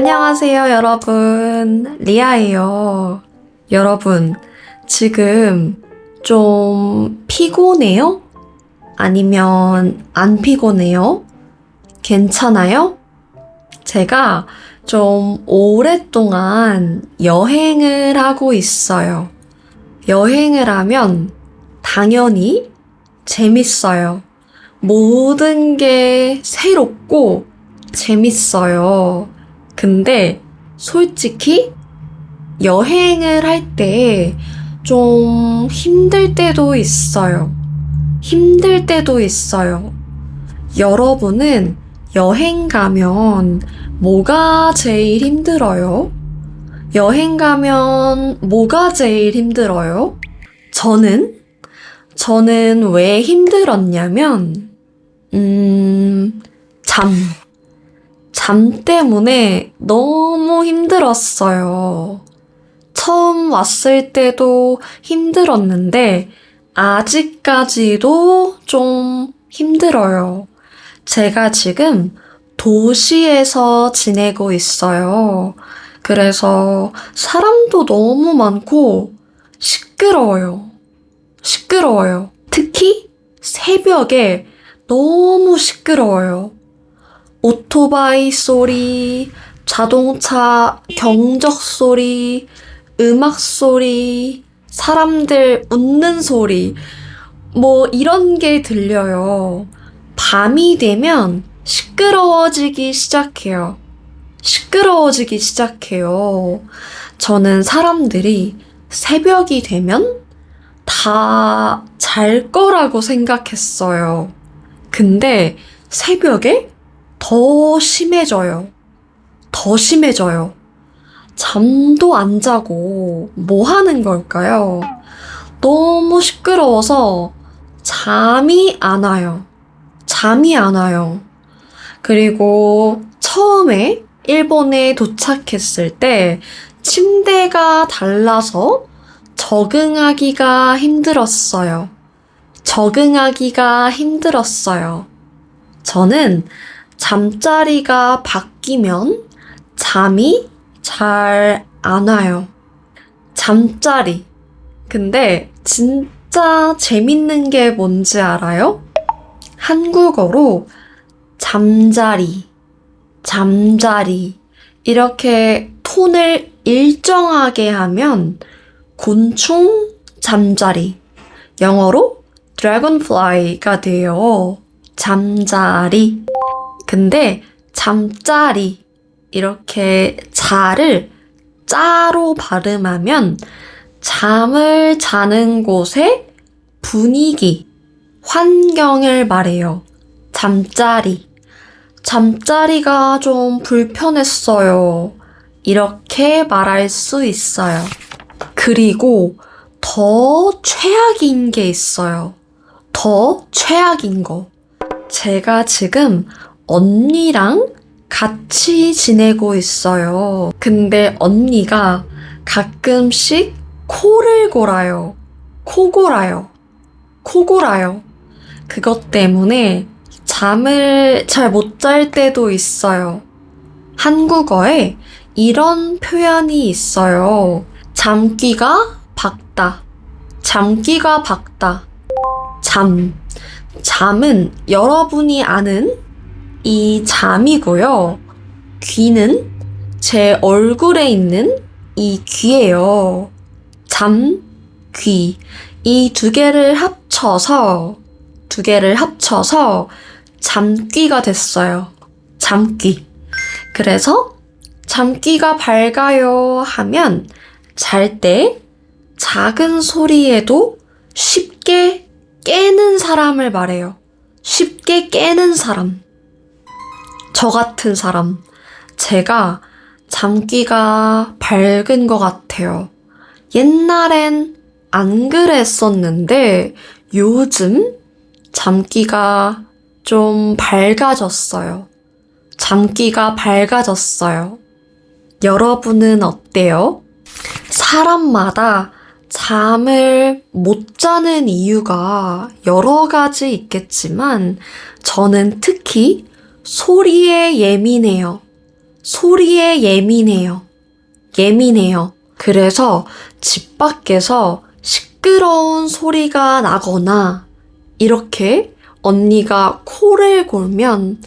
안녕하세요, 여러분. 리아예요. 여러분, 지금 좀 피곤해요? 아니면 안 피곤해요? 괜찮아요? 제가 좀 오랫동안 여행을 하고 있어요. 여행을 하면 당연히 재밌어요. 모든 게 새롭고 재밌어요. 근데 솔직히 여행을 할 때 좀 힘들 때도 있어요. 힘들 때도 있어요. 여러분은 여행 가면 뭐가 제일 힘들어요? 여행 가면 뭐가 제일 힘들어요? 저는 왜 힘들었냐면, 잠 때문에 너무 힘들었어요. 처음 왔을 때도 힘들었는데, 아직까지도 좀 힘들어요. 제가 지금 도시에서 지내고 있어요. 그래서 사람도 너무 많고 시끄러워요. 시끄러워요. 특히 새벽에 너무 시끄러워요. 오토바이 소리, 자동차 경적 소리, 음악 소리, 사람들 웃는 소리, 뭐 이런 게 들려요. 밤이 되면 시끄러워지기 시작해요. 시끄러워지기 시작해요. 저는 사람들이 새벽이 되면 다 잘 거라고 생각했어요. 근데 새벽에 더 심해져요. 더 심해져요. 잠도 안 자고 뭐 하는 걸까요? 너무 시끄러워서 잠이 안 와요. 잠이 안 와요. 그리고 처음에 일본에 도착했을 때 침대가 달라서 적응하기가 힘들었어요. 적응하기가 힘들었어요. 저는 잠자리가 바뀌면 잠이 잘 안 와요. 잠자리. 근데 진짜 재밌는 게 뭔지 알아요? 한국어로 잠자리, 잠자리 이렇게 톤을 일정하게 하면 곤충 잠자리, 영어로 dragonfly가 돼요. 잠자리. 근데 잠자리 이렇게 자를 자로 발음하면 잠을 자는 곳의 분위기, 환경을 말해요. 잠자리. 잠자리가 좀 불편했어요. 이렇게 말할 수 있어요. 그리고 더 최악인 게 있어요. 더 최악인 거. 제가 지금 언니랑 같이 지내고 있어요. 근데 언니가 가끔씩 코를 골아요. 코 골아요. 코 골아요. 그것 때문에 잠을 잘 못 잘 때도 있어요. 한국어에 이런 표현이 있어요. 잠귀가 박다. 잠귀가 박다. 잠은 여러분이 아는 이 잠이고요. 귀는 제 얼굴에 있는 이 귀예요. 잠, 귀. 이 두 개를 합쳐서 잠귀가 됐어요. 잠귀. 그래서 잠귀가 밝아요 하면 잘 때 작은 소리에도 쉽게 깨는 사람을 말해요. 쉽게 깨는 사람. 저 같은 사람. 제가 잠귀가 밝은 것 같아요. 옛날엔 안 그랬었는데 요즘 잠귀가 좀 밝아졌어요. 잠귀가 밝아졌어요. 여러분은 어때요? 사람마다 잠을 못 자는 이유가 여러 가지 있겠지만 저는 특히 소리에 예민해요. 소리에 예민해요. 예민해요. 그래서 집 밖에서 시끄러운 소리가 나거나 이렇게 언니가 코를 골면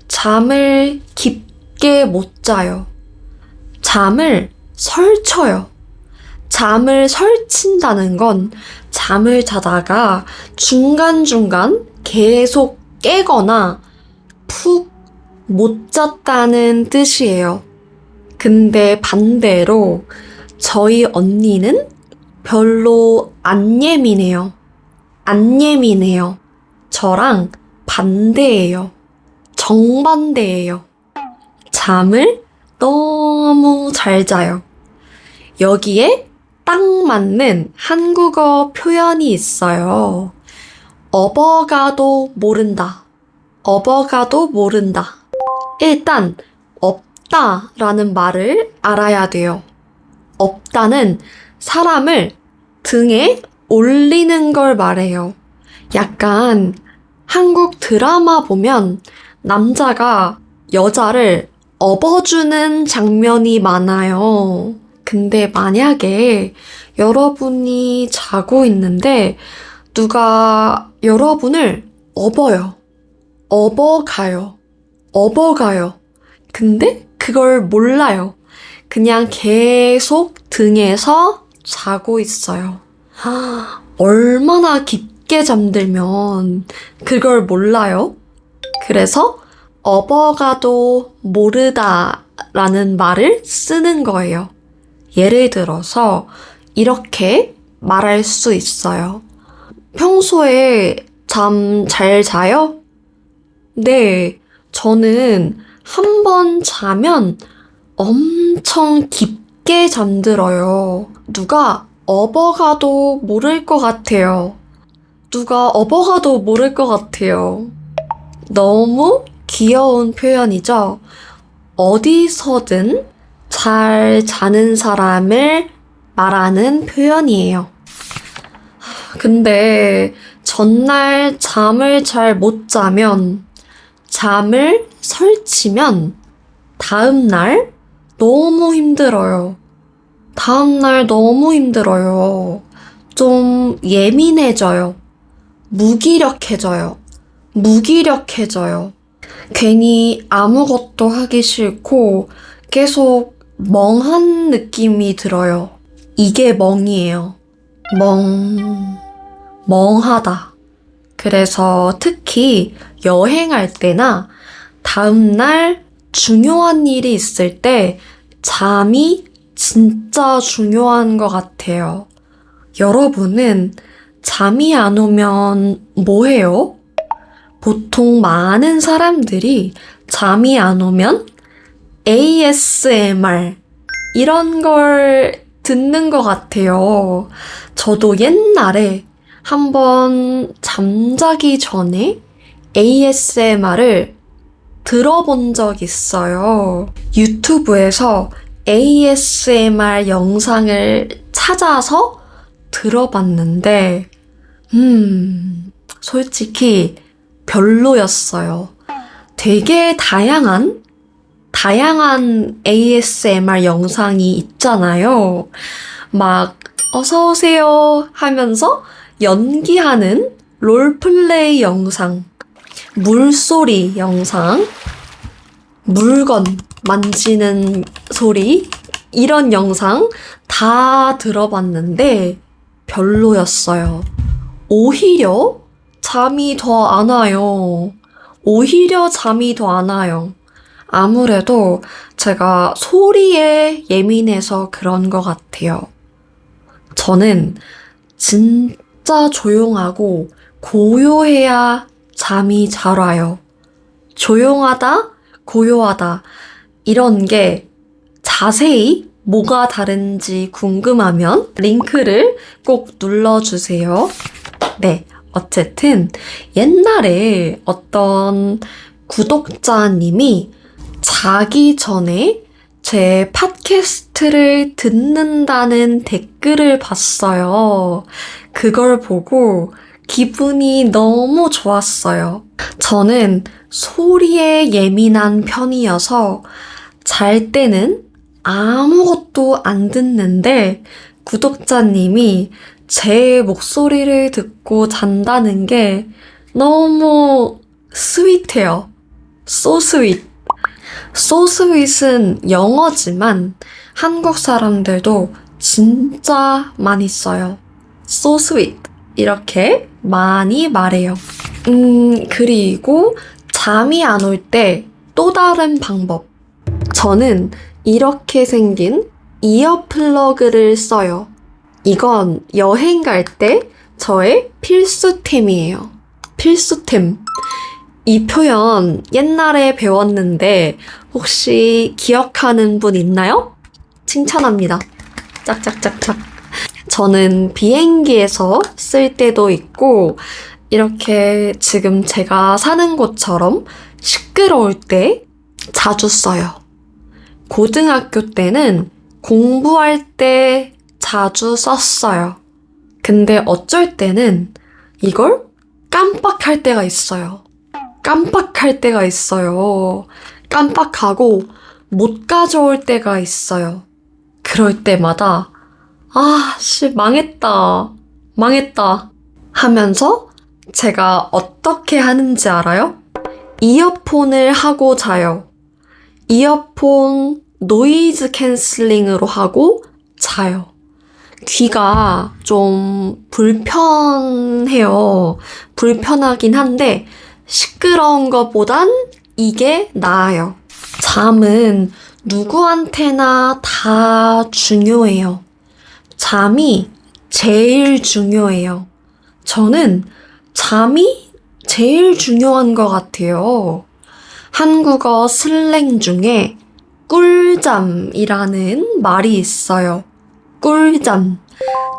잠을 깊게 못 자요. 잠을 설쳐요. 잠을 설친다는 건 잠을 자다가 중간중간 계속 깨거나 푹 못 잤다는 뜻이에요. 근데 반대로 저희 언니는 별로 안 예민해요. 안 예민해요. 저랑 반대예요. 정반대예요. 잠을 너무 잘 자요. 여기에 딱 맞는 한국어 표현이 있어요. 업어가도 모른다. 업어가도 모른다. 일단 없다라는 말을 알아야 돼요. 없다는 사람을 등에 올리는 걸 말해요. 약간 한국 드라마 보면 남자가 여자를 업어주는 장면이 많아요. 근데 만약에 여러분이 자고 있는데 누가 여러분을 업어요. 업어가요. 업어가요. 근데 그걸 몰라요. 그냥 계속 등에서 자고 있어요. 얼마나 깊게 잠들면 그걸 몰라요? 그래서 업어가도 모르다라는 말을 쓰는 거예요. 예를 들어서 이렇게 말할 수 있어요. 평소에 잠 잘 자요? 네, 저는 한 번 자면 엄청 깊게 잠들어요. 누가 업어가도 모를 것 같아요. 누가 업어가도 모를 것 같아요. 너무 귀여운 표현이죠? 어디서든 잘 자는 사람을 말하는 표현이에요. 근데 전날 잠을 잘 못 자면, 잠을 설치면 다음날 너무 힘들어요. 다음날 너무 힘들어요. 좀 예민해져요. 무기력해져요. 무기력해져요. 괜히 아무것도 하기 싫고 계속 멍한 느낌이 들어요. 이게 멍이에요. 멍하다. 그래서 특히 여행할 때나 다음날 중요한 일이 있을 때 잠이 진짜 중요한 것 같아요. 여러분은 잠이 안 오면 뭐 해요? 보통 많은 사람들이 잠이 안 오면 ASMR 이런 걸 듣는 것 같아요. 저도 옛날에 한번 잠자기 전에 ASMR을 들어본 적 있어요. 유튜브에서 ASMR 영상을 찾아서 들어봤는데, 솔직히 별로였어요. 되게 다양한 ASMR 영상이 있잖아요. 막, 어서오세요 하면서 연기하는 롤플레이 영상, 물소리 영상, 물건 만지는 소리, 이런 영상 다 들어봤는데 별로였어요. 오히려 잠이 더 안 와요. 오히려 잠이 더 안 와요. 아무래도 제가 소리에 예민해서 그런 것 같아요. 저는 진짜 조용하고 고요해야 잠이 잘 와요. 조용하다, 고요하다 이런 게 자세히 뭐가 다른지 궁금하면 링크를 꼭 눌러주세요. 네, 어쨌든 옛날에 어떤 구독자님이 자기 전에 제 팟캐스트를 듣는다는 댓글을 봤어요. 그걸 보고 기분이 너무 좋았어요. 저는 소리에 예민한 편이어서 잘 때는 아무것도 안 듣는데 구독자님이 제 목소리를 듣고 잔다는 게 너무 스윗해요. So sweet. So sweet은 영어지만 한국 사람들도 진짜 많이 써요. So sweet. 이렇게 많이 말해요. 그리고 잠이 안 올 때 또 다른 방법. 저는 이렇게 생긴 이어플러그를 써요. 이건 여행 갈 때 저의 필수템이에요. 필수템. 이 표현 옛날에 배웠는데 혹시 기억하는 분 있나요? 칭찬합니다. 짝짝짝짝. 저는 비행기에서 쓸 때도 있고 이렇게 지금 제가 사는 곳처럼 시끄러울 때 자주 써요. 고등학교 때는 공부할 때 자주 썼어요. 근데 어쩔 때는 이걸 깜빡할 때가 있어요. 깜빡할 때가 있어요. 깜빡하고 못 가져올 때가 있어요. 그럴 때마다 망했다. 망했다. 하면서 제가 어떻게 하는지 알아요? 이어폰을 하고 자요. 이어폰 노이즈 캔슬링으로 하고 자요. 귀가 좀 불편해요. 불편하긴 한데 시끄러운 것보단 이게 나아요. 잠은 누구한테나 다 중요해요. 잠이 제일 중요해요. 저는 잠이 제일 중요한 것 같아요. 한국어 슬랭 중에 꿀잠이라는 말이 있어요. 꿀잠.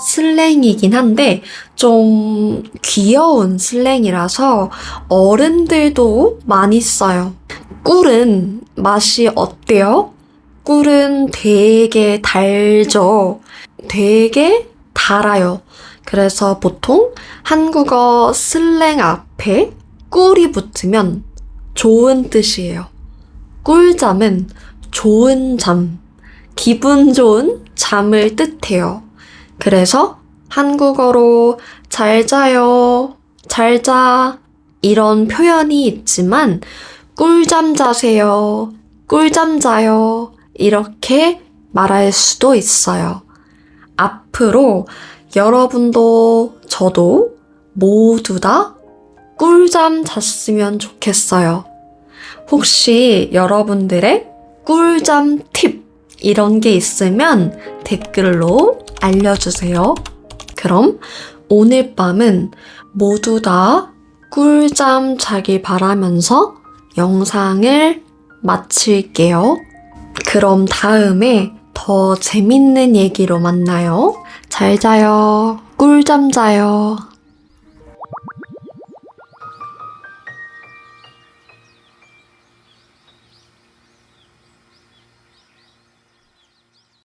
슬랭이긴 한데 좀 귀여운 슬랭이라서 어른들도 많이 써요. 꿀은 맛이 어때요? 꿀은 되게 달죠. 되게 달아요. 그래서 보통 한국어 슬랭 앞에 꿀이 붙으면 좋은 뜻이에요. 꿀잠은 좋은 잠, 기분 좋은 잠을 뜻해요. 그래서 한국어로 잘 자요, 잘 자, 이런 표현이 있지만 꿀잠 자세요, 꿀잠 자요, 이렇게 말할 수도 있어요. 앞으로 여러분도 저도 모두 다 꿀잠 잤으면 좋겠어요. 혹시 여러분들의 꿀잠 팁 이런 게 있으면 댓글로 알려주세요. 그럼 오늘 밤은 모두 다 꿀잠 자길 바라면서 영상을 마칠게요. 그럼 다음에 더 재밌는 얘기로 만나요. 잘 자요. 꿀잠 자요.